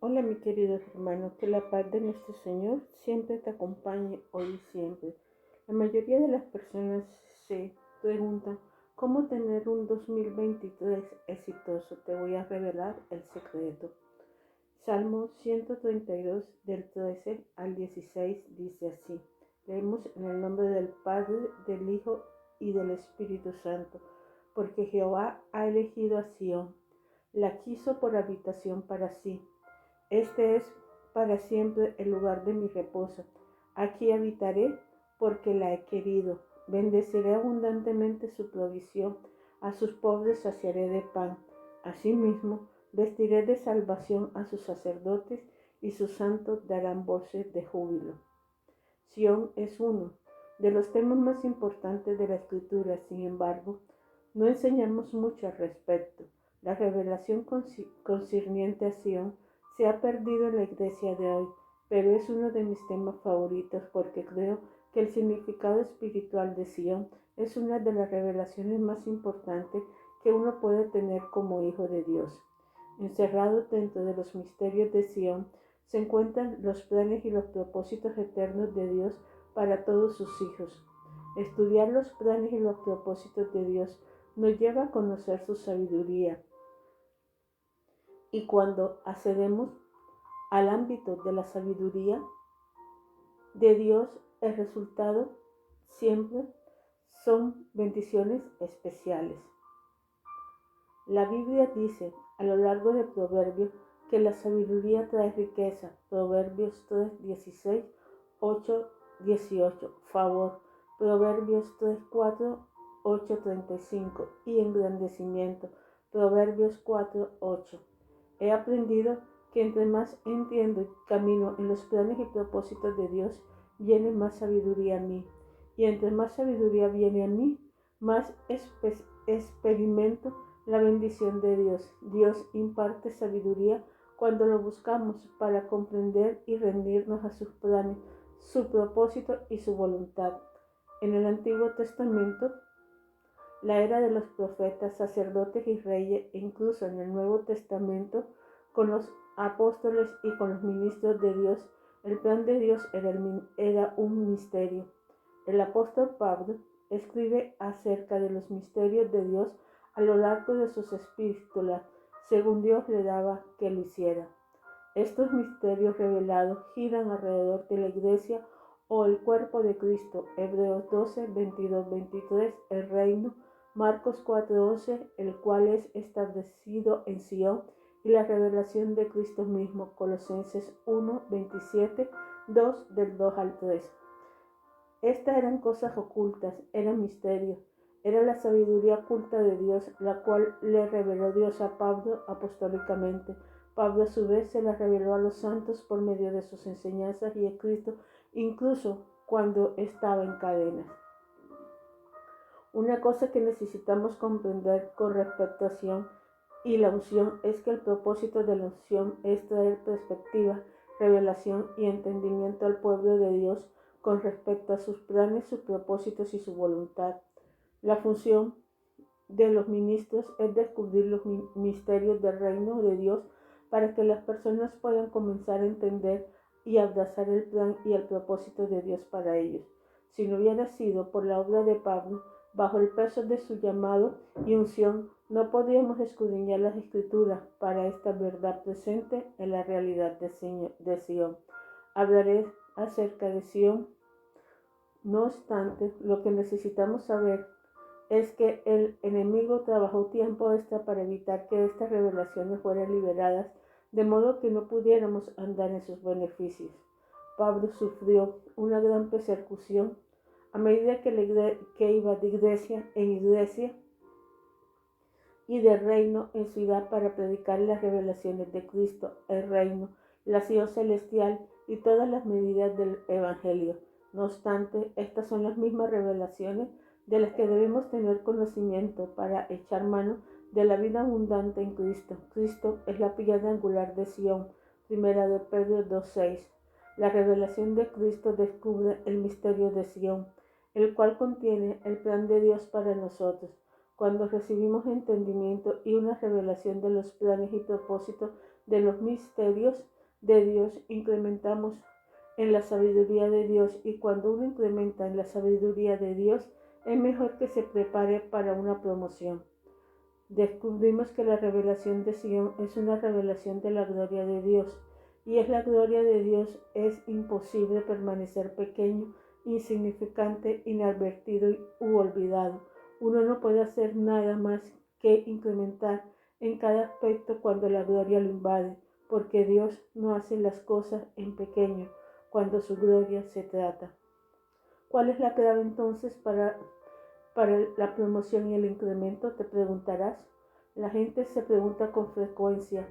Hola mi querido hermano, que la paz de nuestro Señor siempre te acompañe hoy y siempre. La mayoría de las personas se preguntan cómo tener un 2023 exitoso. Te voy a revelar el secreto. Salmo 132 del 13 al 16 dice así. Leemos en el nombre del Padre, del Hijo y del Espíritu Santo, porque Jehová ha elegido a Sión, la quiso por habitación para sí. Este es para siempre el lugar de mi reposo. Aquí habitaré porque la he querido. Bendeciré abundantemente su provisión. A sus pobres saciaré de pan. Asimismo, vestiré de salvación a sus sacerdotes y sus santos darán voces de júbilo. Sión es uno de los temas más importantes de la Escritura. Sin embargo, no enseñamos mucho al respecto. La revelación concerniente a Sión se ha perdido en la iglesia de hoy, pero es uno de mis temas favoritos porque creo que el significado espiritual de Sión es una de las revelaciones más importantes que uno puede tener como hijo de Dios. Encerrado dentro de los misterios de Sión se encuentran los planes y los propósitos eternos de Dios para todos sus hijos. Estudiar los planes y los propósitos de Dios nos lleva a conocer su sabiduría. Y cuando accedemos al ámbito de la sabiduría de Dios, el resultado siempre son bendiciones especiales. La Biblia dice a lo largo de Proverbios que la sabiduría trae riqueza. Proverbios 3, 16, 8, 18. Favor. Proverbios 3, 4, 8, 35. Y engrandecimiento. Proverbios 4, 8. He aprendido que entre más entiendo y camino en los planes y propósitos de Dios, viene más sabiduría a mí. Y entre más sabiduría viene a mí, más experimento la bendición de Dios. Dios imparte sabiduría cuando lo buscamos para comprender y rendirnos a sus planes, su propósito y su voluntad. En el Antiguo Testamento, la era de los profetas, sacerdotes y reyes, e incluso en el Nuevo Testamento, con los apóstoles y con los ministros de Dios, el plan de Dios era un misterio. El apóstol Pablo escribe acerca de los misterios de Dios a lo largo de sus epístolas, según Dios le daba que lo hiciera. Estos misterios revelados giran alrededor de la iglesia o el cuerpo de Cristo. Hebreos 12, 22, 23, el reino. Marcos 4, 11, el cual es establecido en Sion, y la revelación de Cristo mismo. Colosenses 1, 27, 2, del 2 al 3. Estas eran cosas ocultas, eran misterios, era la sabiduría oculta de Dios, la cual le reveló Dios a Pablo apostólicamente. Pablo a su vez se la reveló a los santos por medio de sus enseñanzas y escritos, incluso cuando estaba en cadenas. Una cosa que necesitamos comprender con respecto a Sion y la unción es que el propósito de la unción es traer perspectiva, revelación y entendimiento al pueblo de Dios con respecto a sus planes, sus propósitos y su voluntad. La función de los ministros es descubrir los misterios del reino de Dios para que las personas puedan comenzar a entender y abrazar el plan y el propósito de Dios para ellos. Si no hubiera sido por la obra de Pablo, bajo el peso de su llamado y unción, no podríamos escudriñar las Escrituras para esta verdad presente en la realidad de Sion. Hablaré acerca de Sion. No obstante, lo que necesitamos saber es que el enemigo trabajó tiempo extra para evitar que estas revelaciones fueran liberadas, de modo que no pudiéramos andar en sus beneficios. Pablo sufrió una gran persecución a medida que iba de iglesia en iglesia y de reino en ciudad para predicar las revelaciones de Cristo, el reino, la Sion celestial y todas las medidas del Evangelio. No obstante, estas son las mismas revelaciones de las que debemos tener conocimiento para echar mano de la vida abundante en Cristo. Cristo es la piedra angular de Sion, 1 de Pedro 2:6. La revelación de Cristo descubre el misterio de Sion, el cual contiene el plan de Dios para nosotros. Cuando recibimos entendimiento y una revelación de los planes y propósitos de los misterios, de Dios, incrementamos en la sabiduría de Dios, y cuando uno incrementa en la sabiduría de Dios, es mejor que se prepare para una promoción. Descubrimos que la revelación de Sion es una revelación de la gloria de Dios, y es la gloria de Dios. Es imposible permanecer pequeño, insignificante, inadvertido u olvidado. Uno no puede hacer nada más que incrementar en cada aspecto cuando la gloria lo invade, porque Dios no hace las cosas en pequeño cuando su gloria se trata. ¿Cuál es la clave entonces para la promoción y el incremento? Te preguntarás. La gente se pregunta con frecuencia,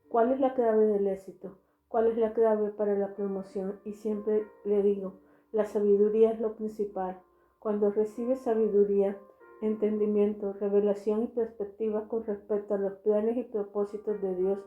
¿cuál es la clave del éxito? ¿Cuál es la clave para la promoción? Y siempre le digo, la sabiduría es lo principal. Cuando recibes sabiduría, entendimiento, revelación y perspectiva con respecto a los planes y propósitos de Dios,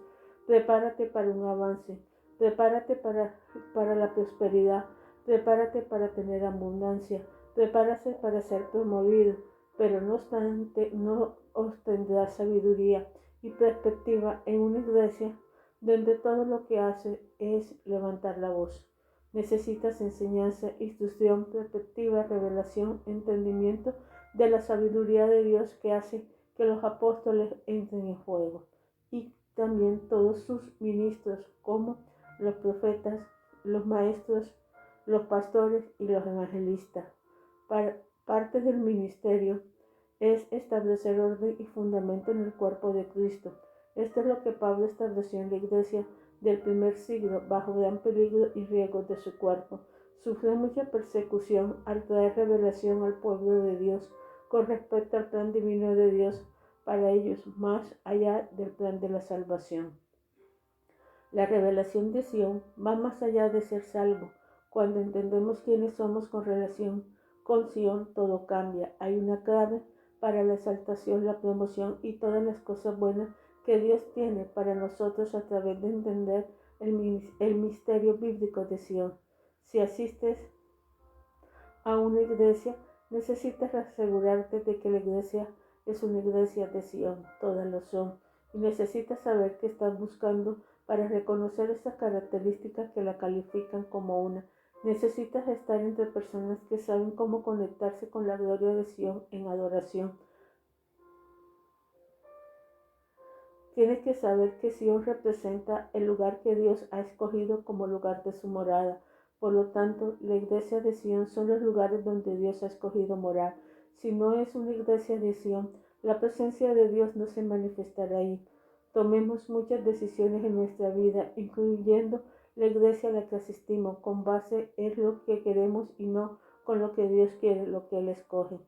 prepárate para un avance, prepárate para la prosperidad, prepárate para tener abundancia, prepárate para ser promovido, pero no obstante no obtendrás sabiduría y perspectiva en una iglesia donde todo lo que hace es levantar la voz. Necesitas enseñanza, instrucción, perspectiva, revelación, entendimiento de la sabiduría de Dios que hace que los apóstoles entren en fuego, y también todos sus ministros como los profetas, los maestros, los pastores y los evangelistas. Parte del ministerio es establecer orden y fundamento en el cuerpo de Cristo. Esto es lo que Pablo estableció en la iglesia del primer siglo, bajo gran peligro y riesgo de su cuerpo. Sufrió mucha persecución al traer revelación al pueblo de Dios con respecto al plan divino de Dios para ellos, más allá del plan de la salvación. La revelación de Sion va más allá de ser salvo. Cuando entendemos quiénes somos con relación con Sion, todo cambia. Hay una clave para la exaltación, la promoción y todas las cosas buenas que Dios tiene para nosotros a través de entender el misterio bíblico de Sion. Si asistes a una iglesia, necesitas asegurarte de que la iglesia es una iglesia de Sion. Todas lo son. Y necesitas saber qué estás buscando para reconocer esas características que la califican como una. Necesitas estar entre personas que saben cómo conectarse con la gloria de Sion en adoración. Tienes que saber que Sion representa el lugar que Dios ha escogido como lugar de su morada. Por lo tanto, la iglesia de Sion son los lugares donde Dios ha escogido morar. Si no es una iglesia de Sion, la presencia de Dios no se manifestará ahí. Tomemos muchas decisiones en nuestra vida, incluyendo la iglesia a la que asistimos, con base en lo que queremos y no con lo que Dios quiere, lo que Él escoge.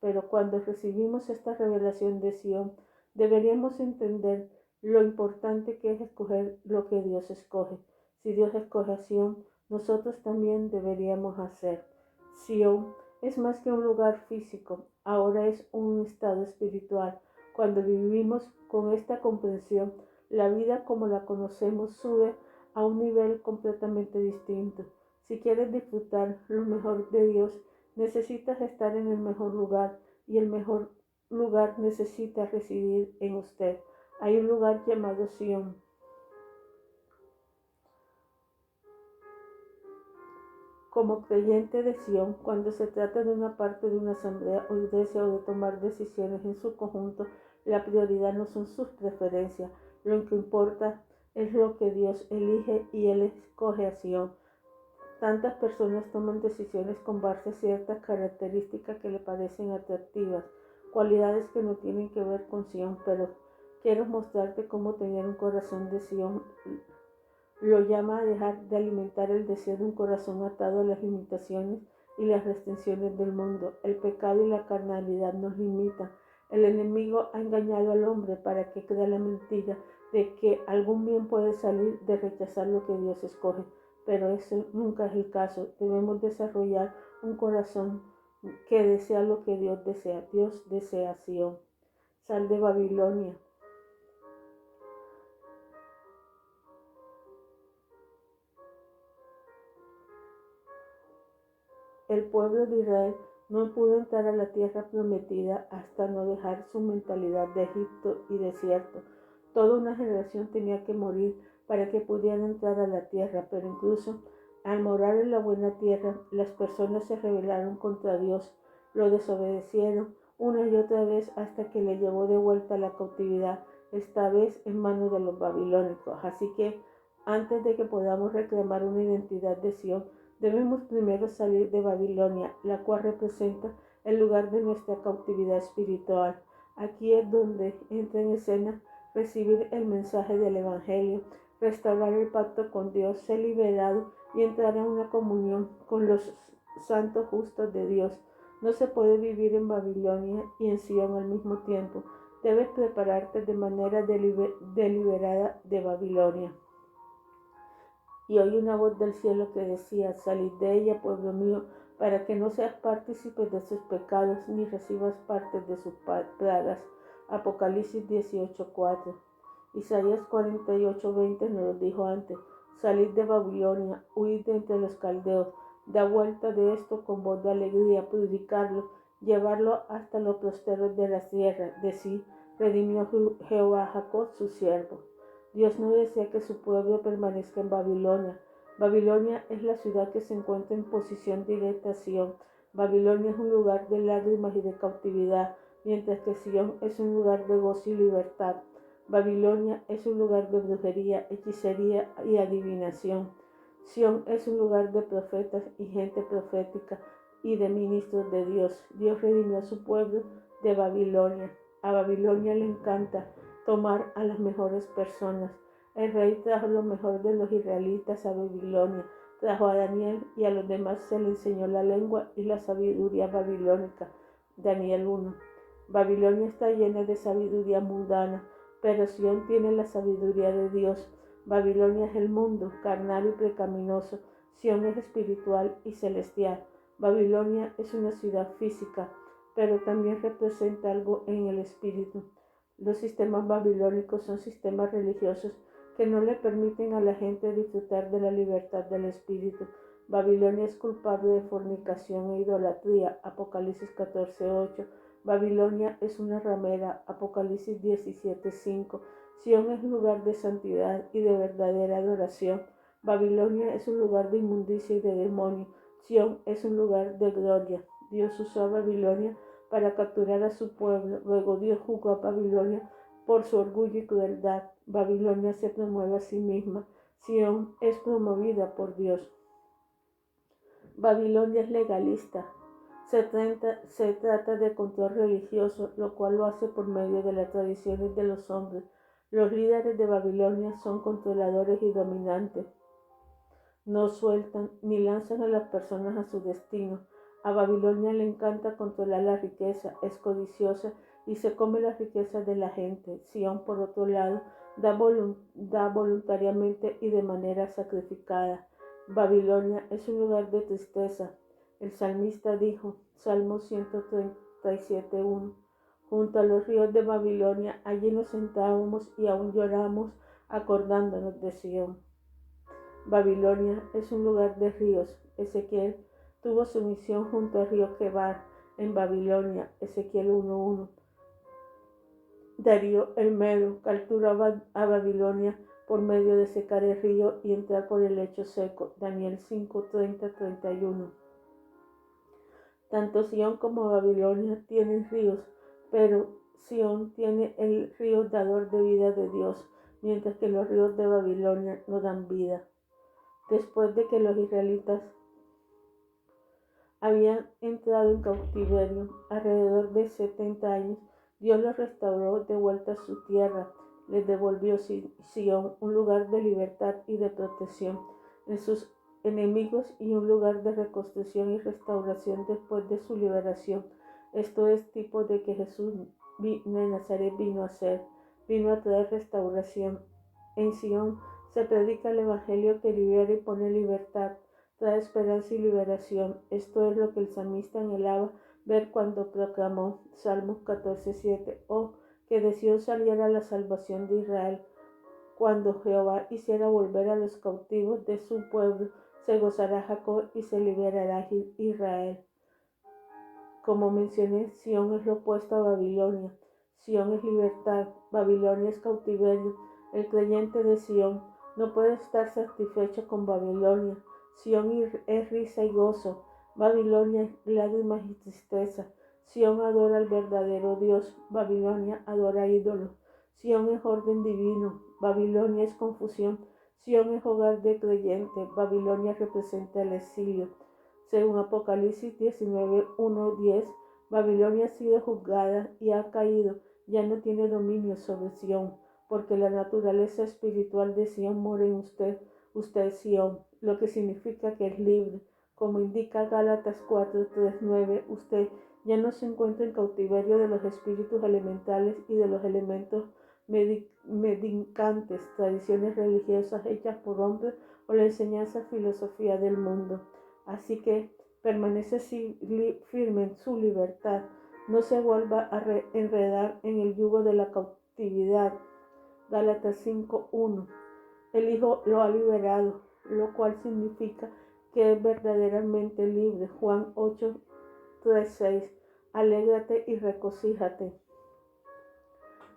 Pero cuando recibimos esta revelación de Sion, deberíamos entender lo importante que es escoger lo que Dios escoge. Si Dios escoge a Sion, nosotros también deberíamos hacer. Sion es más que un lugar físico, ahora es un estado espiritual. Cuando vivimos con esta comprensión, la vida como la conocemos sube a un nivel completamente distinto. Si quieres disfrutar lo mejor de Dios, necesitas estar en el mejor lugar, y el mejor lugar necesita residir en usted. Hay un lugar llamado Sion. Como creyente de Sion, cuando se trata de una parte de una asamblea o iglesia o de tomar decisiones en su conjunto, la prioridad no son sus preferencias. Lo que importa es lo que Dios elige, y Él escoge a Sion. Tantas personas toman decisiones con base a ciertas características que le parecen atractivas, cualidades que no tienen que ver con Sion, pero quiero mostrarte cómo tener un corazón de Sion lo llama a dejar de alimentar el deseo de un corazón atado a las limitaciones y las restricciones del mundo. El pecado y la carnalidad nos limitan. El enemigo ha engañado al hombre para que crea la mentira de que algún bien puede salir de rechazar lo que Dios escoge, pero ese nunca es el caso. Debemos desarrollar un corazón que desea lo que Dios desea. Dios desea Sion. Sal de Babilonia. El pueblo de Israel no pudo entrar a la tierra prometida hasta no dejar su mentalidad de Egipto y desierto. Toda una generación tenía que morir para que pudieran entrar a la tierra, pero incluso al morar en la buena tierra, las personas se rebelaron contra Dios, lo desobedecieron una y otra vez hasta que le llevó de vuelta a la cautividad, esta vez en manos de los babilónicos. Así que antes de que podamos reclamar una identidad de Sion, debemos primero salir de Babilonia, la cual representa el lugar de nuestra cautividad espiritual. Aquí es donde entra en escena recibir el mensaje del Evangelio, restaurar el pacto con Dios, ser liberado y entrar en una comunión con los santos justos de Dios. No se puede vivir en Babilonia y en Sion al mismo tiempo. Debes prepararte de manera deliberada de Babilonia. Y oí una voz del cielo que decía: salid de ella, pueblo mío, para que no seas partícipe de sus pecados, ni recibas parte de sus plagas. Apocalipsis 18:4. Isaías 48:20 nos lo dijo antes: salid de Babilonia, huid de entre los caldeos, da vuelta de esto con voz de alegría, purificarlo, llevarlo hasta los posteros de la tierra. Decir: redimió Jehová a Jacob su siervo. Dios no desea que su pueblo permanezca en Babilonia. Babilonia es la ciudad que se encuentra en posición directa a Sion. Babilonia es un lugar de lágrimas y de cautividad, mientras que Sion es un lugar de gozo y libertad. Babilonia es un lugar de brujería, hechicería y adivinación. Sion es un lugar de profetas y gente profética y de ministros de Dios. Dios redimió a su pueblo de Babilonia. A Babilonia le encanta tomar a las mejores personas. El rey trajo lo mejor de los israelitas a Babilonia. Trajo a Daniel y a los demás se le enseñó la lengua y la sabiduría babilónica. Daniel 1. Babilonia está llena de sabiduría mundana, pero Sion tiene la sabiduría de Dios. Babilonia es el mundo, carnal y pecaminoso. Sion es espiritual y celestial. Babilonia es una ciudad física, pero también representa algo en el espíritu. Los sistemas babilónicos son sistemas religiosos que no le permiten a la gente disfrutar de la libertad del espíritu. Babilonia es culpable de fornicación e idolatría. Apocalipsis 14:8. Babilonia es una ramera. Apocalipsis 17:5. Sion es un lugar de santidad y de verdadera adoración. Babilonia es un lugar de inmundicia y de demonio. Sion es un lugar de gloria. Dios usó a Babilonia para capturar a su pueblo. Luego Dios juzgó a Babilonia por su orgullo y crueldad. Babilonia se promueve a sí misma. Sion es promovida por Dios. Babilonia es legalista. Se trata de control religioso, lo cual lo hace por medio de las tradiciones de los hombres. Los líderes de Babilonia son controladores y dominantes. No sueltan ni lanzan a las personas a su destino. A Babilonia le encanta controlar la riqueza, es codiciosa y se come las riquezas de la gente. Sion, por otro lado, da voluntariamente y de manera sacrificada. Babilonia es un lugar de tristeza. El salmista dijo, Salmo 137:1, junto a los ríos de Babilonia, allí nos sentábamos y aún lloramos acordándonos de Sion. Babilonia es un lugar de ríos. Ezequiel tuvo su misión junto al río Quebar en Babilonia. Ezequiel 1:1. Darío el Medo capturaba a Babilonia por medio de secar el río y entrar por el lecho seco. Daniel 5:30-31. Tanto Sion como Babilonia tienen ríos, pero Sion tiene el río dador de vida de Dios, mientras que los ríos de Babilonia no dan vida. Después de que los israelitas habían entrado en cautiverio alrededor de 70 años, Dios los restauró de vuelta a su tierra, les devolvió Sion, un lugar de libertad y de protección de sus enemigos y un lugar de reconstrucción y restauración después de su liberación. Esto es tipo de que Jesús de Nazaret vino a hacer, vino a traer restauración. En Sion se predica el Evangelio que libera y pone en libertad, trae esperanza y liberación. Esto es lo que el salmista anhelaba ver cuando proclamó Salmos 14:7, que de Sion saliera la salvación de Israel. Cuando Jehová hiciera volver a los cautivos de su pueblo, se gozará Jacob y se liberará Israel. Como mencioné, Sion es lo opuesto a Babilonia. Sion es libertad, Babilonia es cautiverio. El creyente de Sion no puede estar satisfecho con Babilonia. Sión es risa y gozo, Babilonia es lágrimas y tristeza. Sión adora al verdadero Dios, Babilonia adora ídolos. Sión es orden divino, Babilonia es confusión. Sión es hogar de creyente, Babilonia representa el exilio. Según Apocalipsis 19, 1, 10, Babilonia ha sido juzgada y ha caído, ya no tiene dominio sobre Sión, porque la naturaleza espiritual de Sión mora en usted. Usted es Sión, lo que significa que es libre. Como indica Gálatas 4, 3, 9, usted ya no se encuentra en cautiverio de los espíritus elementales y de los elementos medicantes, tradiciones religiosas hechas por hombres o la enseñanza filosofía del mundo. Así que permanece firme en su libertad, no se vuelva a enredar en el yugo de la cautividad. Gálatas 5:1. El Hijo lo ha liberado, lo cual significa que es verdaderamente libre. Juan 8:3-6. Alégrate y regocíjate.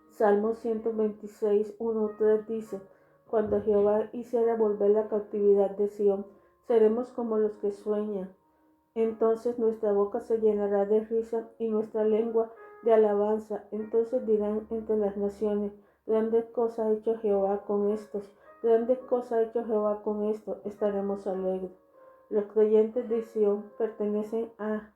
Salmo 126, 1-3 dice: cuando Jehová hiciera volver la cautividad de Sión, seremos como los que sueñan. Entonces nuestra boca se llenará de risa y nuestra lengua de alabanza. Entonces dirán entre las naciones: grandes cosas ha hecho Jehová con estos. Grandes cosas ha hecho Jehová con esto. Estaremos alegres. Los creyentes de Sión pertenecen a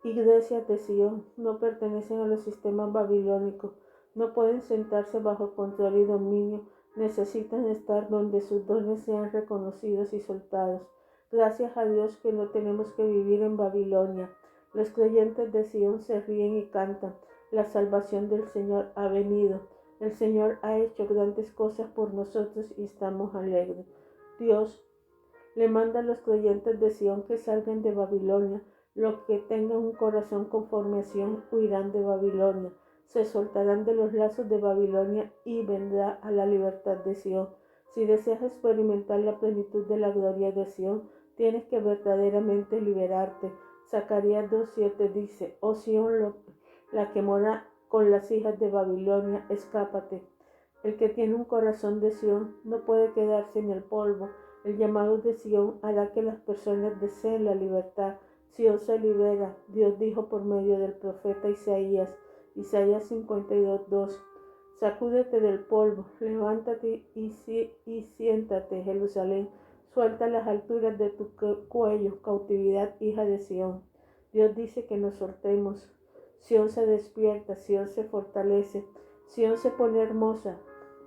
iglesias de Sión, no pertenecen a los sistemas babilónicos. No pueden sentarse bajo control y dominio. Necesitan estar donde sus dones sean reconocidos y soltados. Gracias a Dios que no tenemos que vivir en Babilonia. Los creyentes de Sión se ríen y cantan. La salvación del Señor ha venido. El Señor ha hecho grandes cosas por nosotros y estamos alegres. Dios le manda a los creyentes de Sión que salgan de Babilonia. Los que tengan un corazón conforme a Sión huirán de Babilonia. Se soltarán de los lazos de Babilonia y vendrá a la libertad de Sión. Si deseas experimentar la plenitud de la gloria de Sión, tienes que verdaderamente liberarte. Zacarías 2:7 dice: oh Sión, la que mora con las hijas de Babilonia, escápate. El que tiene un corazón de Sión no puede quedarse en el polvo. El llamado de Sión hará que las personas deseen la libertad. Sión se libera. Dios dijo por medio del profeta Isaías 52:2: sacúdete del polvo, levántate y siéntate, Jerusalén. Suelta las alturas de tu cuello, cautividad, hija de Sión. Dios dice que nos soltemos. Sión se despierta, Sión se fortalece, Sión se pone hermosa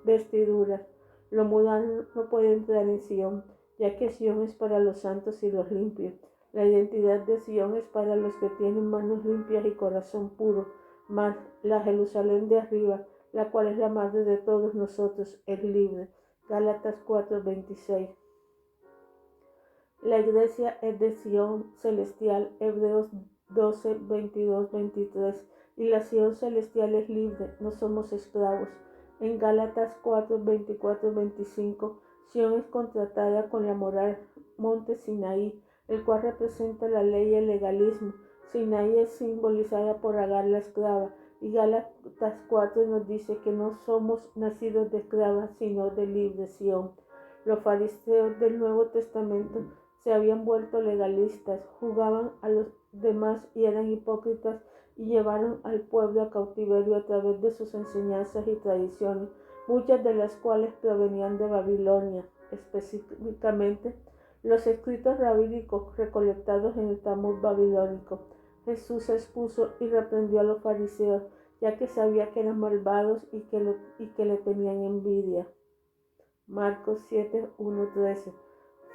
vestiduras. Lo mundano no puede entrar en Sión, ya que Sión es para los santos y los limpios. La identidad de Sión es para los que tienen manos limpias y corazón puro. Mas la Jerusalén de arriba, la cual es la madre de todos nosotros, es libre. Gálatas 4:26. La iglesia es de Sión celestial, Hebreos 12:22-23. Y la Sión celestial es libre, no somos esclavos. En Gálatas 4:24-25, Sión es contratada con la moral monte Sinaí, el cual representa la ley y el legalismo. Sinaí es simbolizada por Agar la esclava, y Gálatas 4 nos dice que no somos nacidos de esclavas, sino de libre Sión. Los fariseos del Nuevo Testamento se habían vuelto legalistas, juzgaban a los demás y eran hipócritas, y llevaron al pueblo a cautiverio a través de sus enseñanzas y tradiciones, muchas de las cuales provenían de Babilonia, específicamente los escritos rabínicos recolectados en el Talmud babilónico. Jesús expuso y reprendió a los fariseos, ya que sabía que eran malvados y que le tenían envidia. Marcos 7:1-13.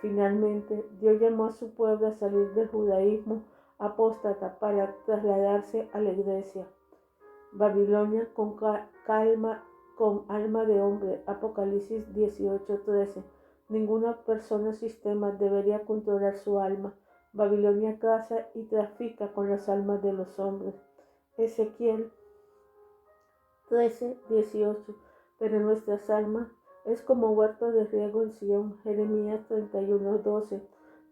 Finalmente, Dios llamó a su pueblo a salir del judaísmo apóstata para trasladarse a la iglesia. Babilonia con alma de hombre. Apocalipsis 18:13. Ninguna persona o sistema debería controlar su alma. Babilonia caza y trafica con las almas de los hombres. Ezequiel 13:18. Pero nuestras almas es como huerto de riego en Sión. Jeremías 31:12.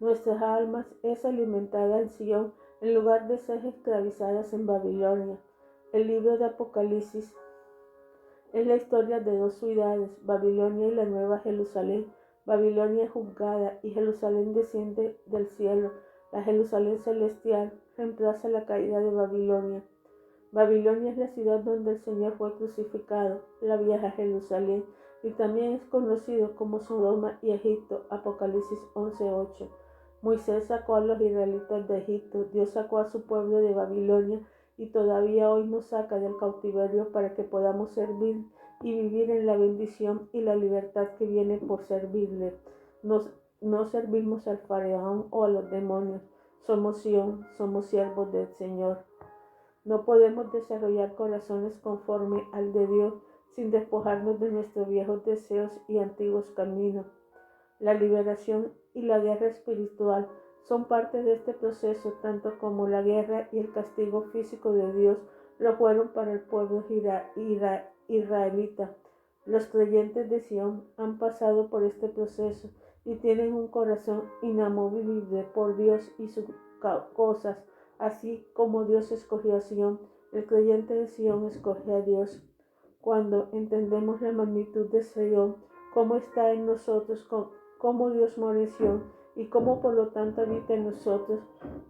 Nuestras almas es alimentada en Sión en lugar de ser esclavizadas en Babilonia. El libro de Apocalipsis es la historia de dos ciudades, Babilonia y la Nueva Jerusalén. Babilonia es juzgada y Jerusalén desciende del cielo. La Jerusalén celestial reemplaza la caída de Babilonia. Babilonia es la ciudad donde el Señor fue crucificado, la vieja Jerusalén, y también es conocido como Sodoma y Egipto, Apocalipsis 11:8. Moisés sacó a los israelitas de Egipto, Dios sacó a su pueblo de Babilonia y todavía hoy nos saca del cautiverio para que podamos servir y vivir en la bendición y la libertad que viene por servirle. No servimos al faraón o a los demonios, somos Sión, somos siervos del Señor. No podemos desarrollar corazones conforme al de Dios sin despojarnos de nuestros viejos deseos y antiguos caminos. La liberación y la guerra espiritual son parte de este proceso, tanto como la guerra y el castigo físico de Dios lo fueron para el pueblo israelita. Los creyentes de Sion han pasado por este proceso y tienen un corazón inamovible por Dios y sus cosas. Así como Dios escogió a Sion, el creyente de Sion escoge a Dios. Cuando entendemos la magnitud de Sion, cómo está en nosotros, cómo Dios mora en Sion y cómo por lo tanto habita en nosotros,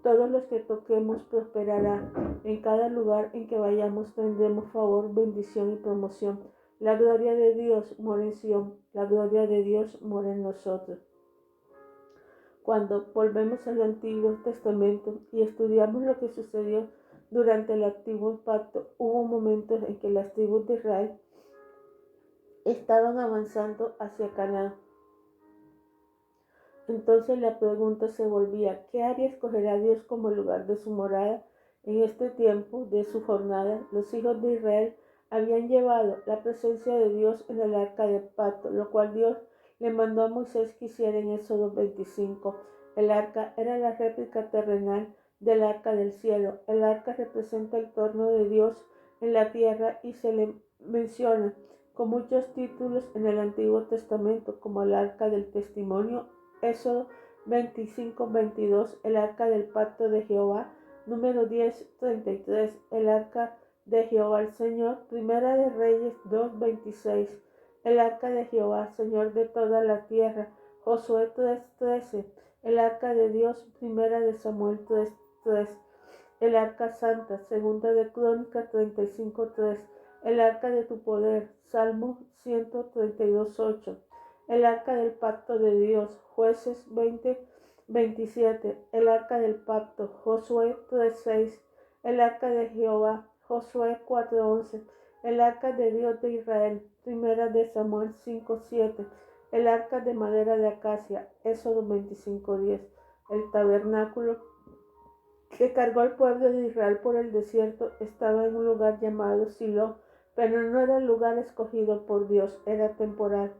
todos los que toquemos prosperará. En cada lugar en que vayamos tendremos favor, bendición y promoción. La gloria de Dios mora en Sion, la gloria de Dios mora en nosotros. Cuando volvemos al Antiguo Testamento y estudiamos lo que sucedió durante el Antiguo Pacto, hubo momentos en que las tribus de Israel estaban avanzando hacia Canaán. Entonces la pregunta se volvía, ¿qué área escogerá Dios como lugar de su morada? En este tiempo de su jornada, los hijos de Israel habían llevado la presencia de Dios en el arca del pacto, lo cual Dios le mandó a Moisés que hiciera en Éxodo 25. El arca era la réplica terrenal del arca del cielo. El arca representa el trono de Dios en la tierra y se le menciona con muchos títulos en el Antiguo Testamento, como el arca del testimonio, Éxodo 25:22, el arca del pacto de Jehová, número 10:33, el arca de Jehová el Señor, Primera de Reyes 2:26, el arca de Jehová, Señor de toda la tierra, Josué 3:13, el arca de Dios, Primera de Samuel 3:3, el arca santa, Segunda de Crónicas 35:3, el arca de tu poder, Salmo 132:8, el arca del pacto de Dios, Jueces 20:27, el arca del pacto, Josué 3:6, el arca de Jehová, Josué 4:11, el arca de Dios de Israel, Primera de Samuel 5:7, el arca de madera de acacia, Éxodo 25:10, el tabernáculo que cargó al pueblo de Israel por el desierto estaba en un lugar llamado Silo, pero no era el lugar escogido por Dios, era temporal.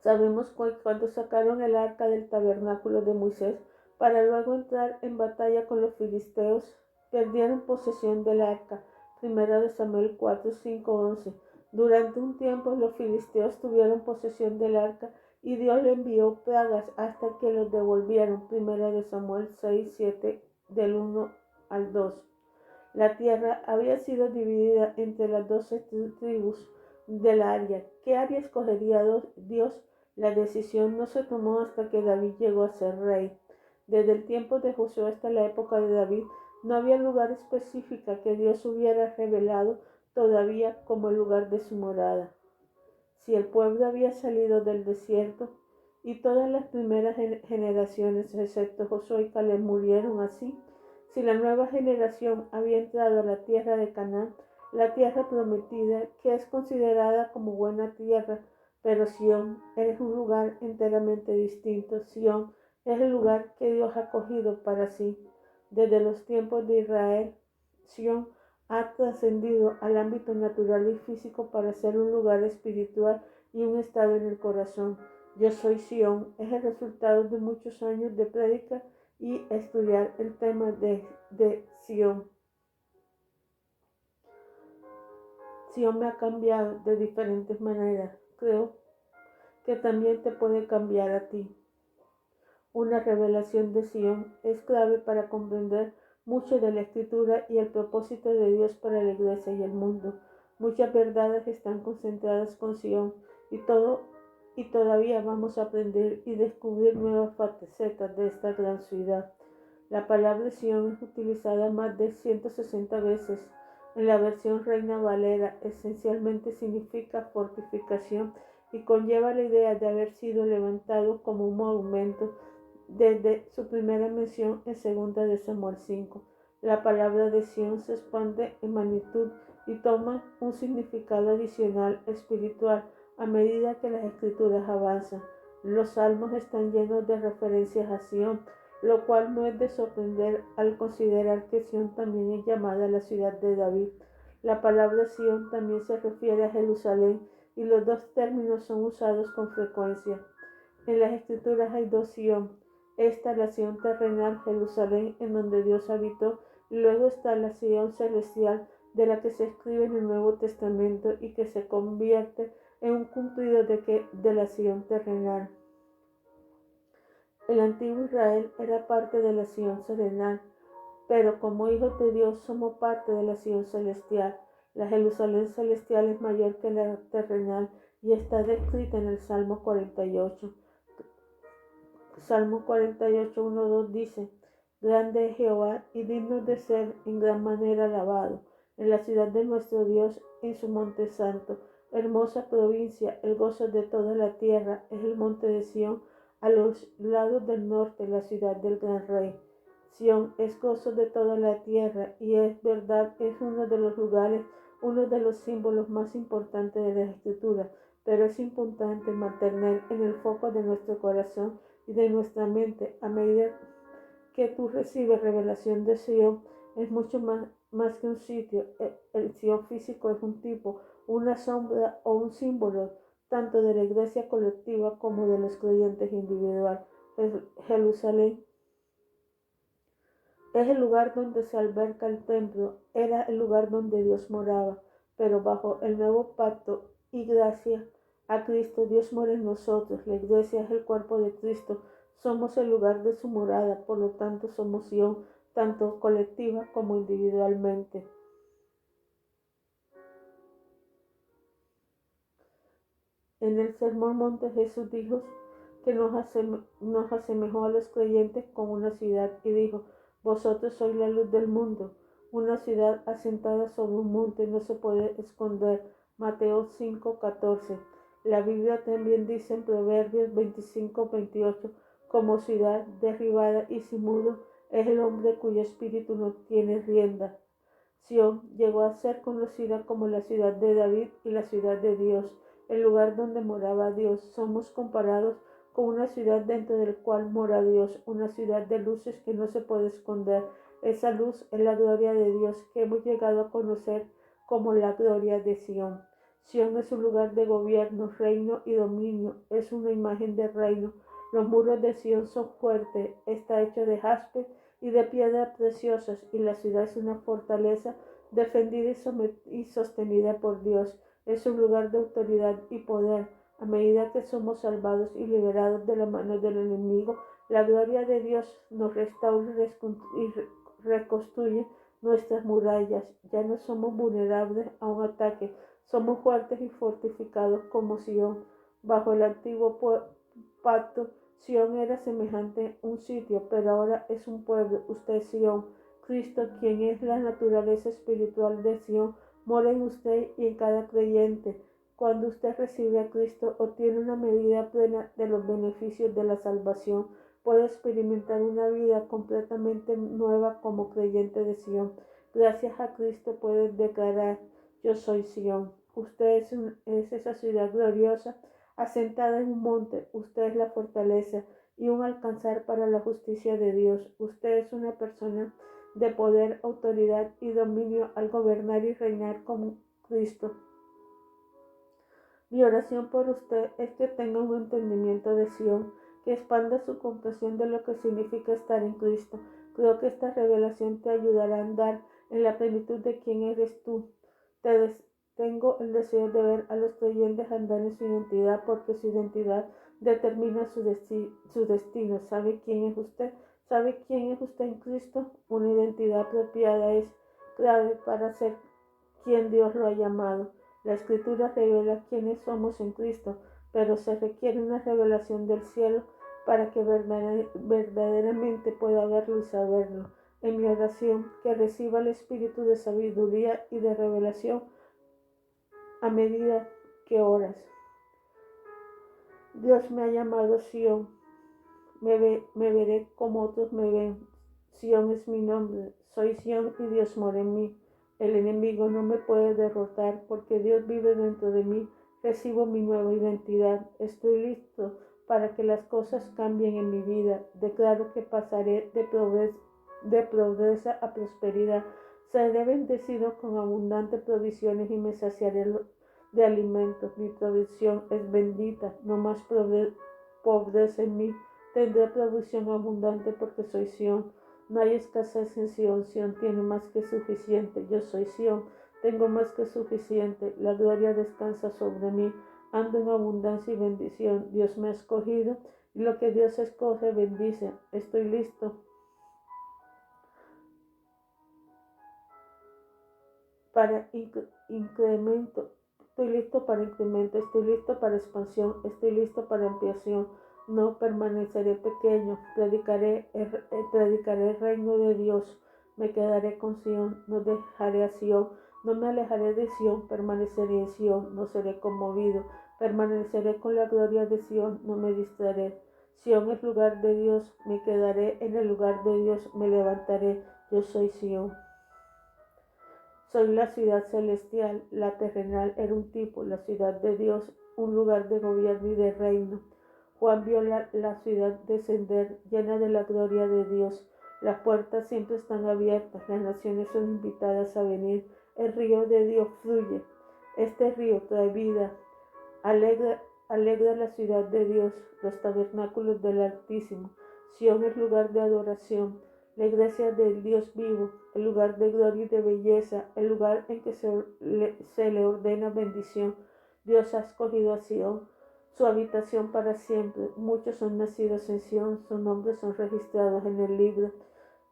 Sabemos que cuando sacaron el arca del tabernáculo de Moisés para luego entrar en batalla con los filisteos, perdieron posesión del arca. Primera de Samuel 4:5-11. Durante un tiempo los filisteos tuvieron posesión del arca y Dios le envió plagas hasta que los devolvieron. Primera de Samuel 6:7 del 1 al 2. La tierra había sido dividida entre las 12 tribus del área. ¿Qué área escogería Dios? La decisión no se tomó hasta que David llegó a ser rey. Desde el tiempo de Josué hasta la época de David, no había lugar específico que Dios hubiera revelado todavía como el lugar de su morada. Si el pueblo había salido del desierto y todas las primeras generaciones, excepto Josué y Caleb, murieron así, si la nueva generación había entrado a la tierra de Canaán, la tierra prometida, que es considerada como buena tierra, pero Sión es un lugar enteramente distinto. Sión es el lugar que Dios ha cogido para sí. Desde los tiempos de Israel, Sión ha trascendido al ámbito natural y físico para ser un lugar espiritual y un estado en el corazón. Yo soy Sión es el resultado de muchos años de prédica y estudiar el tema de Sión. Sión me ha cambiado de diferentes maneras. Creo que también te puede cambiar a ti. Una revelación de Sión es clave para comprender mucho de la Escritura y el propósito de Dios para la Iglesia y el mundo. Muchas verdades están concentradas con Sión y y todavía vamos a aprender y descubrir nuevas facetas de esta gran ciudad. La palabra Sion es utilizada más de 160 veces. En la versión Reina Valera esencialmente significa fortificación y conlleva la idea de haber sido levantado como un monumento desde su primera mención en 2 de Samuel 5. La palabra de Sion se expande en magnitud y toma un significado adicional espiritual a medida que las escrituras avanzan. Los salmos están llenos de referencias a Sion, lo cual no es de sorprender al considerar que Sion también es llamada la ciudad de David. La palabra Sion también se refiere a Jerusalén y los dos términos son usados con frecuencia. En las escrituras hay dos Sion. Esta es la Sion terrenal, Jerusalén, en donde Dios habitó, y luego está la Sion celestial, de la que se escribe en el Nuevo Testamento y que se convierte en un cumplido de la Sion terrenal. El antiguo Israel era parte de la Sion terrenal, pero como hijos de Dios somos parte de la Sion celestial. La Jerusalén celestial es mayor que la terrenal y está descrita en el Salmo 48. Salmo 48, 1, 2 dice: Grande es Jehová y digno de ser en gran manera alabado, en la ciudad de nuestro Dios, en su monte santo. Hermosa provincia, el gozo de toda la tierra, es el monte de Sión, a los lados del norte, la ciudad del gran rey. Sión es gozo de toda la tierra y es verdad, es uno de los lugares, uno de los símbolos más importantes de la Escritura, pero es importante mantener en el foco de nuestro corazón y de nuestra mente a medida que tú recibes revelación de Sion. Es mucho más que un sitio. El Sion físico es un tipo, una sombra o un símbolo tanto de la iglesia colectiva como de los creyentes individual. Jerusalén es el lugar donde se alberga el templo, era el lugar donde Dios moraba, pero bajo el nuevo pacto y gracia a Cristo, Dios mora en nosotros. La iglesia es el cuerpo de Cristo, somos el lugar de su morada, por lo tanto somos Sion, tanto colectiva como individualmente. En el Sermón Monte Jesús dijo que nos asemejó a los creyentes con una ciudad y dijo: vosotros sois la luz del mundo. Una ciudad asentada sobre un monte no se puede esconder. Mateo 5:14. La Biblia también dice en Proverbios 25:28: como ciudad derribada y sin muro es el hombre cuyo espíritu no tiene rienda. Sión llegó a ser conocida como la ciudad de David y la ciudad de Dios, el lugar donde moraba Dios. Somos comparados con una ciudad dentro del cual mora Dios, una ciudad de luces que no se puede esconder. Esa luz es la gloria de Dios que hemos llegado a conocer como la gloria de Sión. Sión es un lugar de gobierno, reino y dominio, es una imagen de reino. Los muros de Sión son fuertes, está hecho de jaspe y de piedras preciosas, y la ciudad es una fortaleza defendida y sostenida por Dios. Es un lugar de autoridad y poder. A medida que somos salvados y liberados de la mano del enemigo, la gloria de Dios nos restaura y reconstruye nuestras murallas. Ya no somos vulnerables a un ataque, somos fuertes y fortificados como Sión. Bajo el antiguo pacto, Sión era semejante a un sitio, pero ahora es un pueblo. Usted es Sión. Cristo, quien es la naturaleza espiritual de Sión, mora en usted y en cada creyente. Cuando usted recibe a Cristo, obtiene una medida plena de los beneficios de la salvación. Puede experimentar una vida completamente nueva como creyente de Sión. Gracias a Cristo puede declarar: yo soy Sión. Usted es esa ciudad gloriosa asentada en un monte. Usted es la fortaleza y un alcanzar para la justicia de Dios. Usted es una persona de poder, autoridad y dominio al gobernar y reinar como Cristo. Mi oración por usted es que tenga un entendimiento de Sión, que expanda su comprensión de lo que significa estar en Cristo. Creo que esta revelación te ayudará a andar en la plenitud de quién eres tú. Tengo el deseo de ver a los creyentes andar en su identidad, porque su identidad determina su destino. ¿Sabe quién es usted? ¿Sabe quién es usted en Cristo? Una identidad apropiada es clave para ser quien Dios lo ha llamado. La Escritura revela quiénes somos en Cristo. pero se requiere una revelación del cielo para que verdaderamente pueda verlo y saberlo. En mi oración, que reciba el espíritu de sabiduría y de revelación a medida que oras. Dios me ha llamado Sión, me veré como otros me ven. Sión es mi nombre, soy Sión y Dios mora en mí. El enemigo no me puede derrotar porque Dios vive dentro de mí. Recibo mi nueva identidad. Estoy listo para que las cosas cambien en mi vida. Declaro que pasaré de pobreza a prosperidad. Seré bendecido con abundantes provisiones y me saciaré de alimentos. Mi provisión es bendita. No más pobreza en mí. Tendré provisión abundante porque soy Sión. No hay escasez en Sión. Sión tiene más que suficiente. Yo soy Sión. Tengo más que suficiente. La gloria descansa sobre mí. Ando en abundancia y bendición. Dios me ha escogido y lo que Dios escoge bendice. Estoy listo para incremento. Estoy listo para incremento. Estoy listo para expansión. Estoy listo para ampliación. No permaneceré pequeño, predicaré el reino de Dios, me quedaré con Sión, no dejaré a Sión, no me alejaré de Sión, permaneceré en Sión, no seré conmovido, permaneceré con la gloria de Sión, no me distraeré. Sión es lugar de Dios, me quedaré en el lugar de Dios, me levantaré, yo soy Sión. Soy la ciudad celestial, la terrenal era un tipo, la ciudad de Dios, un lugar de gobierno y de reino. Juan vio la ciudad descender llena de la gloria de Dios. Las puertas siempre están abiertas, las naciones son invitadas a venir. El río de Dios fluye. Este río trae vida, alegra la ciudad de Dios, los tabernáculos del Altísimo. Sión es lugar de adoración, la iglesia del Dios vivo, el lugar de gloria y de belleza, el lugar en que se le ordena bendición. Dios ha escogido a Sión, su habitación para siempre. Muchos son nacidos en Sión, sus nombres son registrados en el libro.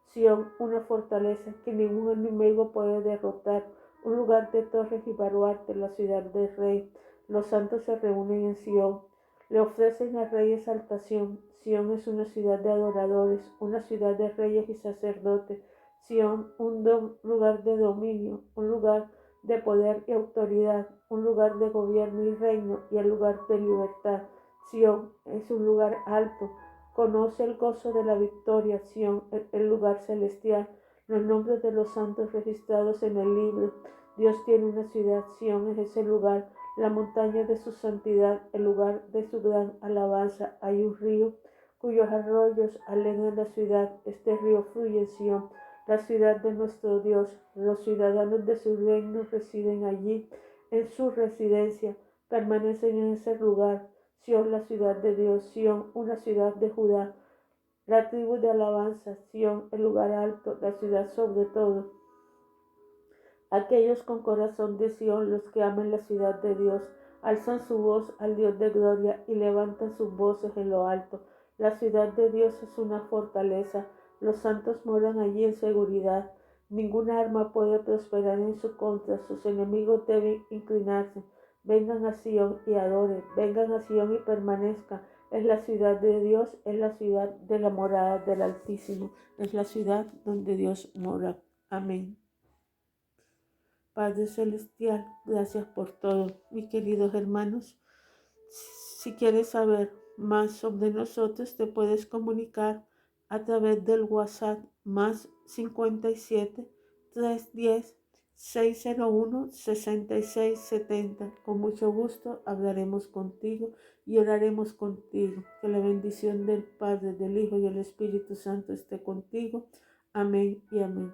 Sión, una fortaleza que ningún enemigo puede derrotar, un lugar de torres y baluartes, la ciudad del Rey. Los santos se reúnen en Sión, le ofrecen al Rey exaltación. Sión es una ciudad de adoradores, una ciudad de reyes y sacerdotes. Sión, un lugar de dominio, un lugar de poder y autoridad, un lugar de gobierno y reino y el lugar de libertad. Sión es un lugar alto. Conoce el gozo de la victoria, Sión, el lugar celestial, los nombres de los santos registrados en el libro. Dios tiene una ciudad, Sión es ese lugar, la montaña de su santidad, el lugar de su gran alabanza. Hay un río cuyos arroyos alegran la ciudad. Este río fluye en Sión, la ciudad de nuestro Dios. Los ciudadanos de su reino residen allí, en su residencia, permanecen en ese lugar. Sión, la ciudad de Dios, Sión, una ciudad de Judá, la tribu de alabanza, Sión, el lugar alto, la ciudad sobre todo. Aquellos con corazón de Sión, los que aman la ciudad de Dios, alzan su voz al Dios de gloria y levantan sus voces en lo alto. La ciudad de Dios es una fortaleza, los santos moran allí en seguridad. Ninguna arma puede prosperar en su contra, sus enemigos deben inclinarse. Vengan a Sión y adoren, vengan a Sión y permanezcan. Es la ciudad de Dios, es la ciudad de la morada del Altísimo, es la ciudad donde Dios mora. Amén. Padre Celestial, gracias por todo. Mis queridos hermanos, si quieres saber más sobre nosotros, te puedes comunicar a través del WhatsApp más 57 310 601 6670. Con mucho gusto hablaremos contigo y oraremos contigo. Que la bendición del Padre, del Hijo y del Espíritu Santo esté contigo. Amén y amén.